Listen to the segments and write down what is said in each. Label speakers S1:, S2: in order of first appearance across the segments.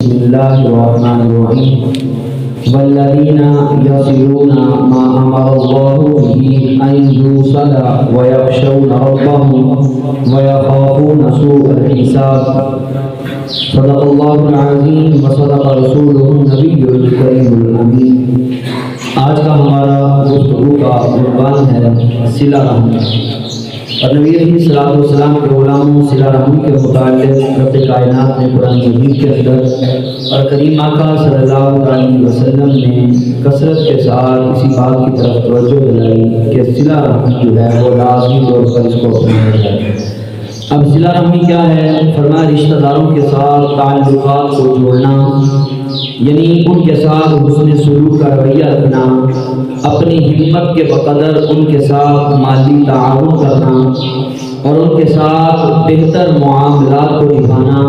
S1: بسم اللہ الرحمن الرحیم والذین یصلون ما امر اللہ به ان یوصل ویخشون ربهم ویخافون سوء الحساب صدق اللہ العظیم وصدق رسولہ النبی الکریم الامین۔ آج کا ہمارا گفتگو کا عنوان ہے صلہ رحمی، اور نبی علیہ السلام کے غلاموں صلہ رحمی کے متعلق رب کائنات نے قرآن مجید کے اندر اور کریم آقا صلی اللہ علیہ وسلم نے کثرت کے ساتھ اسی بات کی طرف توجہ دلائی کہ صلہ رحمی جو ہے وہ لازمی طور پر اس کو اپنایا جائے۔ اب صلہ رحمی کیا ہے؟ فرمایا رشتہ داروں کے ساتھ تعلقات کو جوڑنا، یعنی ان کے ساتھ حسن سلوک کا رویہ رکھنا، اپنی ہمت کے بقدر ان کے ساتھ مالی تعاون کرنا اور ان کے ساتھ بہتر معاملات کو نبھانا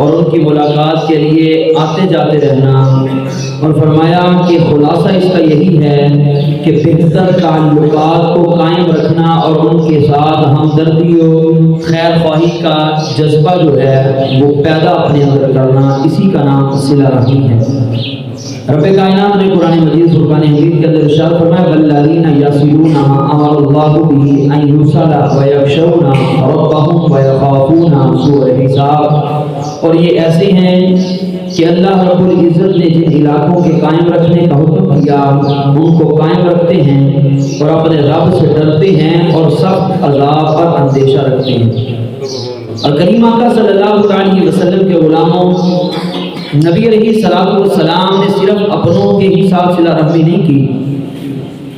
S1: اور ان کی ملاقات کے لیے آتے جاتے رہنا۔ اور فرمایا کہ خلاصہ اس کا یہی ہے کہ بہتر تعلقات کو قائم رکھنا اور ان کے ساتھ ہمدردی و خیر خواہی کا جذبہ جو ہے وہ پیدا اپنے اندر کرنا، اسی کا نام صلہ رحمی ہے۔ رب کائنات نے قرآن مجید فرقان حمید کے اندر ارشاد فرمایا والذین یصلون ما امر اللہ به ان یوصل ویخشون ربهم ویخافون سوء الحساب، اور یہ ایسے ہیں کہ اللہ رب العزت نے جن علاقوں کے قائم رکھنے کا حکم کیا ان کو قائم رکھتے ہیں اور اپنے رب سے ڈرتے ہیں اور سخت عذاب پر اندیشہ رکھتے ہیں۔ اور کریم آقا صلی اللہ علیہ وسلم کے غلاموں نبی علیہ السلام نے صرف اپنوں کے ہی ساتھ صلہ رحمی نہیں کی،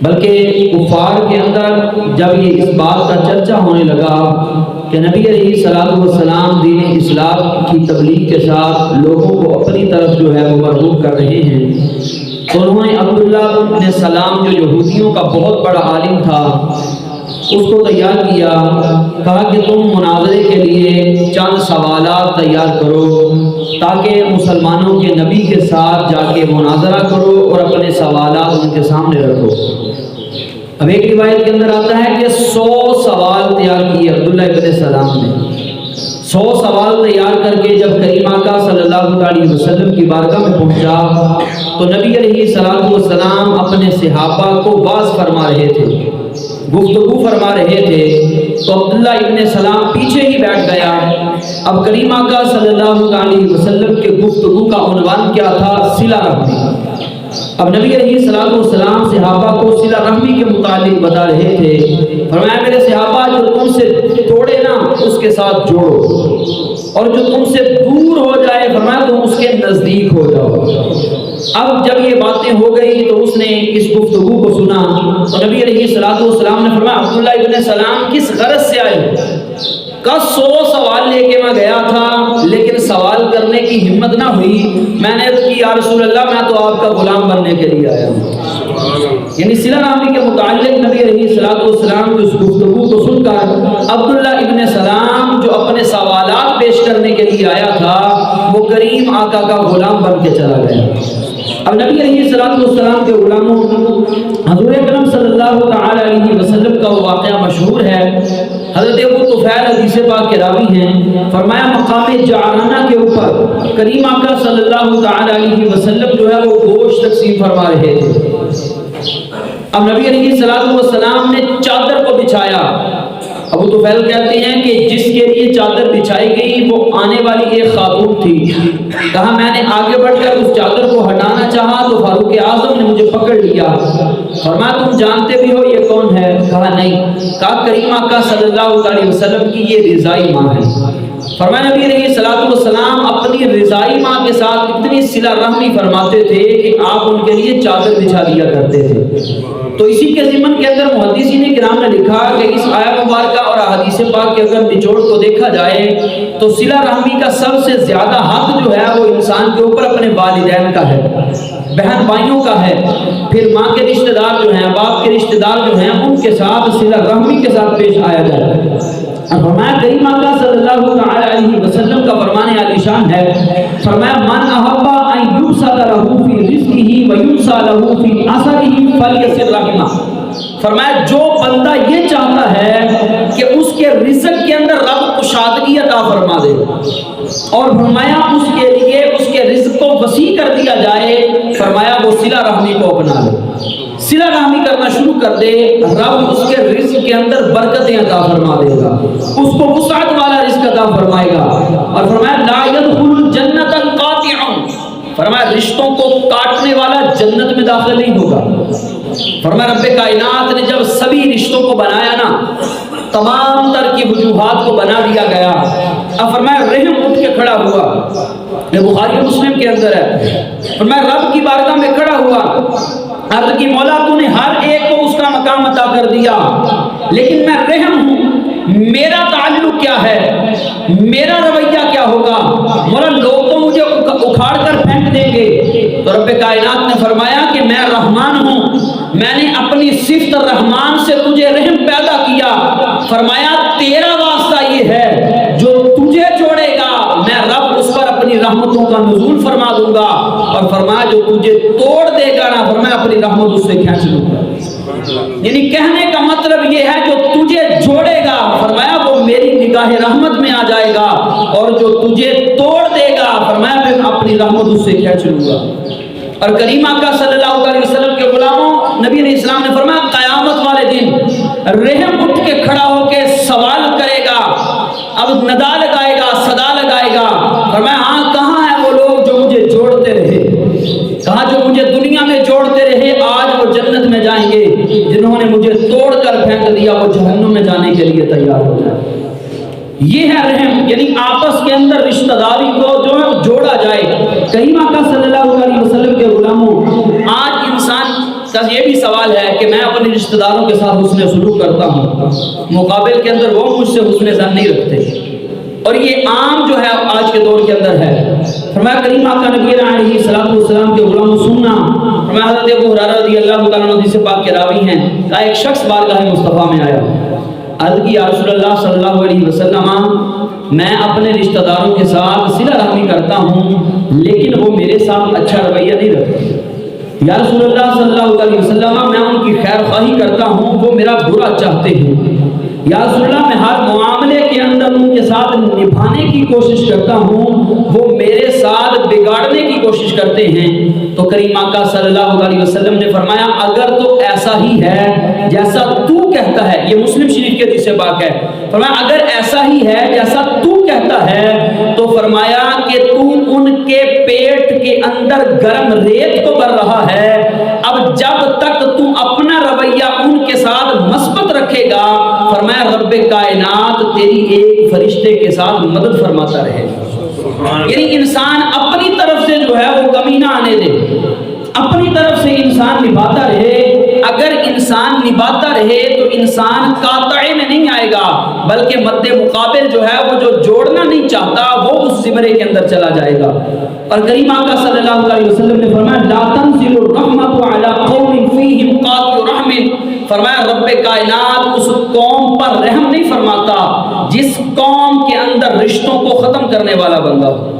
S1: بلکہ کفار کے اندر جب یہ اس بات کا چرچا ہونے لگا کہ نبی علیہ السلام دین اسلام کی تبلیغ کے ساتھ لوگوں کو اپنی طرف جو ہے وہ مرغوب کر رہے ہیں، تو انہوں نے عبداللہ بن سلام جو یہودیوں کا بہت بڑا عالم تھا اس کو تیار کیا، کہا کہ تم مناظرے کے لیے چند سوالات تیار کرو تاکہ مسلمانوں کے نبی کے ساتھ جا کے مناظرہ کرو اور اپنے سوالات ان کے سامنے رکھو۔ اب ایک روایت کے اندر آتا ہے کہ 100 سوال تیار کیے عبداللہ ابن سلام نے۔ 100 سوال تیار کر کے جب کریم آقا صلی اللہ علیہ وسلم کی بارگاہ میں پہنچا تو نبی علیہ السلام اپنے صحابہ کو واعظ فرما رہے تھے، گفتگو فرما رہے تھے، تو عبداللہ ابن سلام پیچھے ہی بیٹھ گیا۔ اب کریم آقا صلی اللہ علیہ وسلم کے گفتگو کا عنوان کیا تھا؟ صلہ رحمی۔ اب نبی علیہ السلام صحابہ کو صلہ رحمی کے متعلق بتا رہے تھے۔ فرمایا میرے صحابہ جو تم سے توڑے نا اس کے ساتھ جوڑو، اور جو تم سے دور ہو جائے فرمایا تم اس کے نزدیک ہو جاؤ۔ اب جب یہ باتیں ہو گئی تو اس نے اس گفتگو کو سنا تو نبی علیہ السلام نے فرمایا عبداللہ ابن سلام کس غرض سے آئے؟ کا 100 سوال لے کے میں گیا تھا لیکن سوال کرنے کی ہمت نہ ہوئی، میں نے عرض کی یا رسول اللہ میں تو آپ کا غلام بننے کے لیے آیا ہوں۔ یعنی صلہ رحمی کے متعلق نبی علیہ السلام کی اس گفتگو کو سن کر عبداللہ ابن سلام جو اپنے سوالات پیش کرنے کے لیے آیا تھا وہ کریم آقا کا غلام بن کے چلا گیا۔ اب نبی علیہ السلام کے غلاموں حضور اکرم صلی اللہ علیہ وسلم کا وہ واقعہ مشہور ہے۔ حضرت ابو طفیل حدیث پاک کے راوی ہیں، فرمایا مقام جعرانہ کے اوپر کریم آقا صلی اللہ علیہ وسلم جو ہے وہ گوشت تقسیم فرما رہے تھے۔ اب نبی علیہ السلام نے چادر کو بچھایا۔ ابو طفیل کہتے ہیں کہ جس کے لیے چادر بچھائی گئی وہ آنے والی ایک خاتون تھی۔ کہا میں نے آگے بڑھ کر اس چادر کو ہٹانا چاہا تو فاروق اعظم نے مجھے پکڑ لیا۔ فرمایا تم جانتے بھی ہو یہ کون ہے؟ کہا نہیں۔ کہا کریم آقا صلی اللہ علیہ وسلم کی یہ رضائی ماں ہے۔ فرمایا نبی علیہ السلام اپنی رضائی ماں کے ساتھ اتنی صلہ رحمی فرماتے تھے کہ آپ ان کے لیے چادر بچھا دیا کرتے تھے۔ تو اسی کے ضمن کے اندر محدثین کرام نے لکھا کہ اس آیت مبارکہ اور حدیث پاک کے اگر نچوڑ کو دیکھا جائے تو صلہ رحمی کا سب سے زیادہ حق جو ہے وہ انسان کے اوپر اپنے والدین کا ہے، بہن بھائیوں کا ہے، پھر ماں کے رشتہ دار جو ہیں، باپ کے رشتہ دار جو ہیں ان کے ساتھ صلہ رحمی کے ساتھ پیش آیا جاتا ہے۔ فرمایا کریم آقا صلی اللہ علیہ وسلم کا فرمان عالی شان ہے، فرمایا من احب ان یبسط له فی رزقه وینسى له فی اثره فلیصل رحمہ۔ فرمایا جو بندہ یہ چاہتا ہے کہ اس کے رزق کے اندر رب کشادگی عطا فرما دے، اور فرمایا اس کے لیے اس کے رزق صلہ رحمی کو اپنا لے، صلہ رحمی کرنا شروع کر دے، رب اس کے رزق کے اندر برکتیں عطا فرما دے گا، اس کو وسعت والا رزق عطا فرمائے گا۔ اور فرمایا لا يدخل الجنت القاطع، فرمایا رشتوں کو کاٹنے والا جنت میں داخل نہیں ہوگا۔ فرمایا رب کائنات نے جب سبھی رشتوں کو بنایا نا، تمام تر کی وجوہات کو بنا دیا گیا، اب فرمایا رحم اٹھ کے کھڑا ہوا، یہ بخاری مسلم کے اندر ہے، فرمایا رب کی بارگاہ میں کھڑا ہوا، عرض کی مولا تو نے ہر ایک کو اس کا مقام عطا کر دیا، لیکن میں رحم ہوں، میرا تعلق کیا ہے، میرا رویہ کیا ہوگا؟ مولا لوگ تو مجھے اکھاڑ کر پھینک دیں گے، تو رب کائنات نے فرمایا کہ میں رحمان ہوں، میں نے اپنی صفت رحمان سے تجھے رحم پیدا کیا، فرمایا تیرا واسطہ یہ ہے جو تجھے جوڑے گا میں رب اس پر اپنی رحمتوں کا نزول فرما دوں گا، اور فرمایا جو تجھے توڑ دے گا نا، فرمایا اپنی رحمت اس سے کھینچ لوں گا۔ یعنی کہنے کا مطلب یہ ہے جو تجھے جوڑے گا فرمایا وہ میری نگاہ رحمت میں آ جائے گا، اور جو تجھے توڑ دے گا فرمایا میں اپنی رحمت اس سے کھینچ لوں گا۔ اور کریم آقا صلی اللہ علیہ وسلم کے غلاموں، نبی علیہ السلام نے فرمایا قیامت والے دن رحم اٹھ کے کھڑا ہو کے سوال کرے گا، اب ندا لگائے گا، صدا لگائے گا، فرمایا ہاں کہاں ہیں وہ لوگ جو مجھے جوڑتے رہے، کہاں جو مجھے دنیا میں جوڑتے رہے، آج وہ جنت میں جائیں گے، جنہوں نے مجھے توڑ کر پھینک دیا وہ جہنم میں جانے کے لیے تیار ہو جائے۔ یہ ہے رحم، یعنی آپس کے اندر رشتہ داری کو جو ہے جوڑا جائے۔ کریم آقا صلی اللہ علیہ وسلم کے غلاموں، آج انسان کا یہ بھی سوال ہے کہ میں اپنے رشتہ داروں کے ساتھ حسن سلوک کرتا ہوں، مقابل کے اندر وہ مجھ سے حسن ظن نہیں رکھتے، اور یہ عام جو ہے آج کے دور کے اندر ہے۔ فرمایا کریم آقا نبی علیہ الصلوۃ والسلام کے غلاموں سننا، فرمایا حضرت ابو ہریرہ رضی اللہ تعالیٰ عنہ حدیث پاک کے راوی ہیں، کہ ایک شخص بارگاہ مصطفیٰ میں آیا، عرض کی یا رسول اللہ صلی اللہ علیہ وسلم میں اپنے رشتہ داروں کے ساتھ صلہ رحمی کرتا ہوں لیکن وہ میرے ساتھ اچھا رویہ نہیں رکھتے، یا رسول اللہ صلی اللہ علیہ وسلم میں ان کی خیر خواہی کرتا ہوں وہ میرا برا چاہتے ہیں، یا رسول اللہ میں ہر معاملے کے اندر ان کے ساتھ نبھانے کی کوشش کرتا ہوں وہ میرے ساتھ بگاڑنے کی کوشش کرتے ہیں۔ تو کریم آقا صلی اللہ علیہ وسلم نے فرمایا اگر تو ایسا ہی ہے جیسا تو کہتا ہے، یہ مسلم شریف کے حدیث پاک ہے، فرمایا اگر ایسا ہی ہے جیسا تو کہتا ہے تو فرمایا کہ تو ان کے پیٹ کے اندر گرم ریت کو بھر رہا ہے، اب جب تک تو اپنا رویہ ان کے ساتھ مثبت رکھے گا فرمایا رب کائنات تیری ایک فرشتے کے ساتھ مدد فرماتا رہے۔ یعنی انسان اپنی طرف سے جو ہے وہ کمی نہ آنے دے، اپنی طرف سے انسان نبھاتا رہے، اگر انسان نبھاتا رہے تو انسان قاطع میں نہیں آئے گا بلکہ مد مقابل جو ہے وہ جو جوڑنا نہیں چاہتا وہ اس زمرے کے اندر چلا جائے گا۔ اور کریم آقا صلی اللہ علیہ وسلم نے فرمایا لا تنزل الرحمت علی قوم فیہم قاطع رحم، فرمایا رب کائنات اس قوم پر رحم نہیں فرماتا جس قوم کے اندر رشتوں کو ختم کرنے والا بندہ ہو،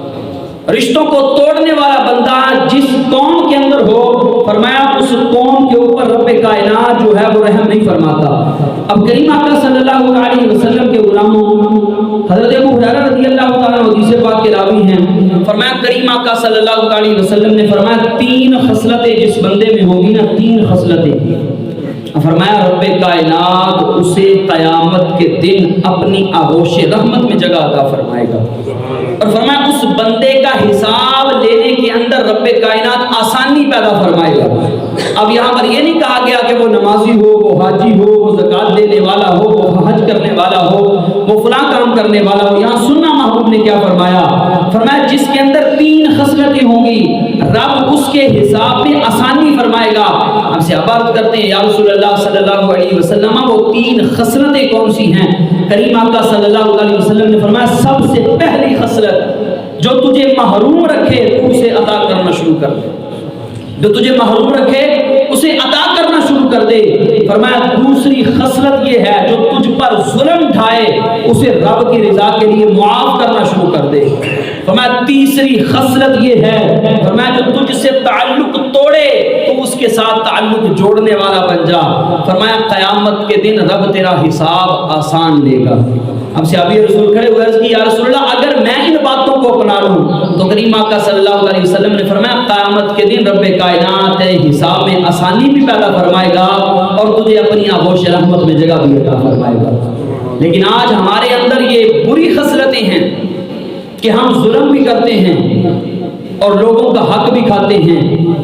S1: رشتوں کو توڑنے والا بندہ جس قوم کے اندر ہو، فرمایا اس قوم کے اوپر رب کائنات جو ہے وہ رحم نہیں فرماتا۔ اب کریم آقا صلی اللہ علیہ وسلم کے غلاموں، حضرت ابو ہریرہ رضی اللہ تعالیٰ عنہ حدیث پاک کے راوی ہیں، فرمایا کریم آقا صلی اللہ علیہ وسلم نے فرمایا تین خصلتیں جس بندے میں ہوگی نا، تین خصلتیں، فرمایا رب کائنات اسے قیامت کے دن اپنی آغوش رحمت میں جگہ عطا فرمائے گا، اور فرمایا اس بندے کا حساب لینے کے اندر رب کائنات آسانی پیدا فرمائے گا۔ اب یہاں پر یہ نہیں کہا گیا کہ وہ نمازی ہو، وہ حاجی ہو، وہ زکوٰۃ دینے والا ہو، وہ حج کرنے والا ہو، وہ فلاں کام کرنے والا ہو، یہاں سننا محبوب نے کیا فرمایا، فرمایا جس کے اندر تین خصلتیں ہوں گی رب اس کے حساب میں آسانی فرمائے گا۔ ہم سے عبارت کرتے ہیں یا رسول اللہ صلی اللہ علیہ وسلم وہ تین خصلتیں کون سی ہیں؟ کریم آقا صلی اللہ علیہ وسلم نے فرمایا سب سے پہلی خصلت جو تجھے محروم رکھے تو اسے عطا کرنا شروع کر دے، جو تجھے محروم رکھے اسے عطا کرنا شروع کر دے۔ فرمایا دوسری خصلت یہ ہے جو تجھ پر ظلم ڈھائے اسے رب کی رضا کے لیے معاف کرنا شروع کر دے۔ فرمایا تیسری خصلت یہ ہے، فرمایا جو تجھ سے تعلق توڑے تو اس کے ساتھ تعلق جوڑنے والا بن جا۔ فرمایا قیامت کے دن رب تیرا حساب آسان لے گا۔ ہم صحابی رسول کھڑے ہوئے عرض کی یا رسول اللہ اگر میں ان باتوں کو اپنا لوں تو کریم آقا صلی اللہ علیہ وسلم نے فرمایا قیامت کے دن رب کائنات حساب میں آسانی بھی پیدا فرمائے گا اور تجھے اپنی آغوش رحمت میں جگہ بھی عطا فرمائے گا۔ لیکن آج ہمارے اندر یہ بری خصلتیں ہیں کہ ہم ظلم بھی کرتے ہیں اور لوگوں کا حق بھی کھاتے ہیں،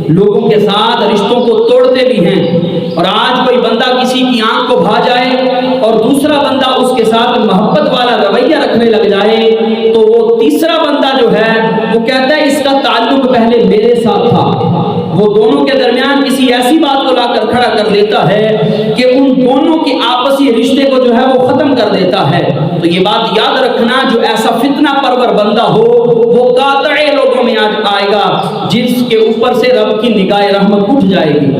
S1: لوگوں کے ساتھ رشتوں کو توڑتے بھی ہیں۔ اور آج کوئی بندہ کسی کی آنکھ کو بھا جائے اور دوسرا بندہ اس کے ساتھ محبت والا رویہ رکھنے لگ جائے تو وہ تیسرا بندہ جو ہے وہ کہتا ہے اس کا تعلق پہلے میرے ساتھ تھا۔ وہ دونوں کے درمیان کسی ایسی بات کو لا کر کھڑا کر دیتا ہے کہ ان دونوں کے آپسی رشتے کو جو ہے وہ ختم کر دیتا ہے۔ تو یہ بات یاد رکھنا، جو ایسا فتنہ پرور بندہ ہو وہ قاطع لوگوں میں آئے گا جس کے اوپر سے رب کی نگاہ رحمت اٹھ جائے گی۔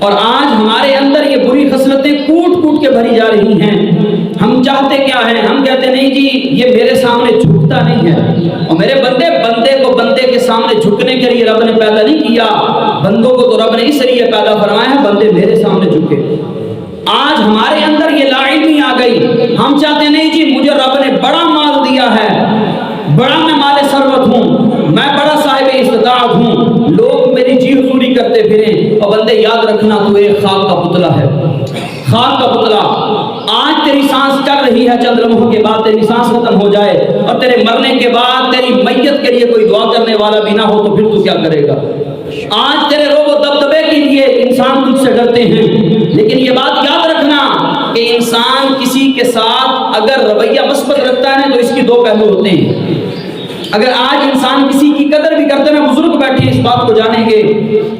S1: اور آج ہمارے اندر یہ بری خصلتیں کوٹ کوٹ کے بھری جا رہی ہیں۔ ہم چاہتے کیا ہیں؟ ہم کہتے نہیں جی یہ میرے سامنے جھکتا نہیں ہے، اور میرے بندے کو بندے کے سامنے جھکنے کے لیے رب نے پیدا نہیں کیا، بندوں کو تو رب نے اس لیے پیدا فرمایا ہے بندے میرے سامنے جھکے۔ آج ہمارے اندر یہ لا علمی آ گئی، ہم چاہتے نہیں جی مجھے رب نے بڑا مال دیا ہے، بڑا میں مال ثروت ہوں، میں بڑا صاحب استطاعت ہوں، لوگ میری جی حضوری کرتے پھریں۔ اور بندے یاد رکھنا تو ایک خاک کا پتلا ہے، خاک کا پتلا۔ آج تیری سانس چل رہی ہے، چند لمحوں کے بعد تیری سانس ختم ہو جائے اور تیرے مرنے کے بعد تیری میت کے لیے کوئی دعا کرنے والا بھی نہ ہو تو پھر تو کیا کرے گا؟ آج تیرے روب و دبدبے کے لیے انسان تجھ سے ڈرتے ہیں، لیکن یہ بات یاد رکھنا کہ انسان کسی کے ساتھ اگر رویہ مثبت رکھتا ہے تو اس کی دو پہلو ہوتے ہیں۔ اگر آج انسان کسی کی قدر بھی کرتے ہیں، بزرگ بیٹھے اس بات کو جانیں گے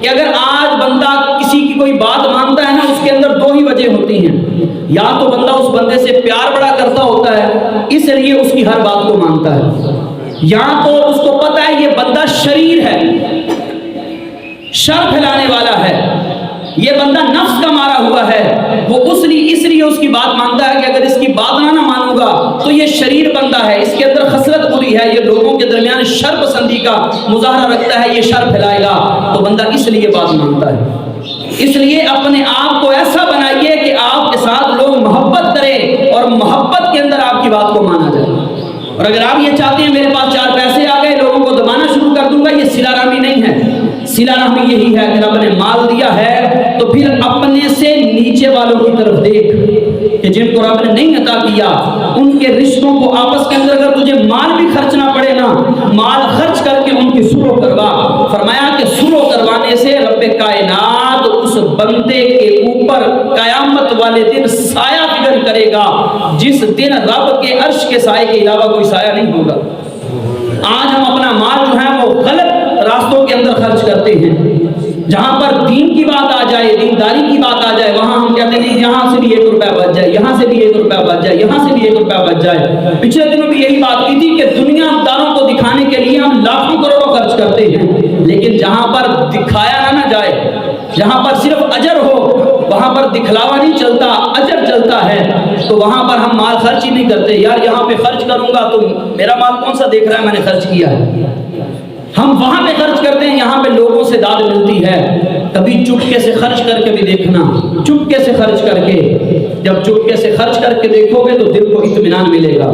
S1: کہ اگر آج بندہ کسی کی کوئی بات مانتا ہے نا، اس کے اندر دو ہی وجہ ہوتی ہیں، یا تو بندہ اس بندے سے پیار بڑا کرتا ہوتا ہے اس لیے اس کی ہر بات کو مانتا ہے، یا تو اس کو پتا ہے یہ بندہ شریر ہے، شر پھیلانے والا ہے، یہ بندہ نفس کا مارا ہوا ہے، وہ اس لیے اس کی بات مانتا ہے کہ اگر اس کی بات نہ مانوں گا تو یہ شریر بندہ ہے، اس کے اندر خصلت بری ہے، یہ لوگوں کے درمیان شر پسندی کا مظاہرہ رکھتا ہے، یہ شر پھیلائے گا، تو بندہ اس لیے بات مانتا ہے۔ اس لیے اپنے آپ کو ایسا بنائیے کہ آپ کے ساتھ لوگ محبت کریں اور محبت کے اندر آپ کی بات کو مانا جائے۔ اور اگر آپ یہ چاہتے ہیں میرے پاس چار پیسے آ گئے لوگوں کو دبانا شروع کر دوں گا، یہ صلہ رحمی نہیں ہے۔ صلہ رحمی یہی ہے کہ رب نے مال دیا ہے تو پھر اپنے سے نیچے والوں کی طرف دیکھ کہ جن کو رب نے نہیں عطا کیا ان کے رشتوں کو آپس کے اندر اگر تجھے مال بھی خرچنا پڑے نا، مال خرچ کر کے ان کی سلو کروا۔ فرمایا کہ سلو کروانے سے رب کائنات اس بندے کے اوپر قیامت والے دن سایہ فکر کرے گا، جس دن رب کے عرش کے سائے کے علاوہ کوئی سایہ نہیں ہوگا۔ آج ہم اپنا مال جو ہے وہ غلط راستوں کے اندر خرچ کرتے ہیں۔ جہاں پر دین کی بات آ جائے، دینداری کی بات آ جائے، وہاں ہم کہتے ہیں یہاں سے بھی 1 روپیہ بچ جائے، یہاں سے بھی 1 روپیہ بچ جائے، یہاں سے بھی 1 روپیہ بچ جائے۔ پچھلے دنوں بھی یہی بات کی تھی کہ دنیا داروں کو دکھانے کے لیے ہم لاکھوں کروڑوں خرچ کرتے ہیں، لیکن جہاں پر دکھایا نہ جائے، جہاں پر صرف اجر ہو، وہاں پر دکھلاوا نہیں چلتا، اجر چلتا ہے، تو وہاں پر ہم مال خرچ ہی نہیں کرتے۔ یار یہاں پہ خرچ کروں گا تو میرا مال کون سا دیکھ رہا ہے میں نے خرچ کیا ہے؟ ہم وہاں پہ خرچ کرتے ہیں، یہاں پہ لوگوں سے داد ملتی ہے۔ کبھی چپکے سے خرچ کر کے بھی دیکھنا، چپکے سے خرچ کر کے، جب چپکے سے خرچ کر کے دیکھو گے تو دل کو اطمینان ملے گا۔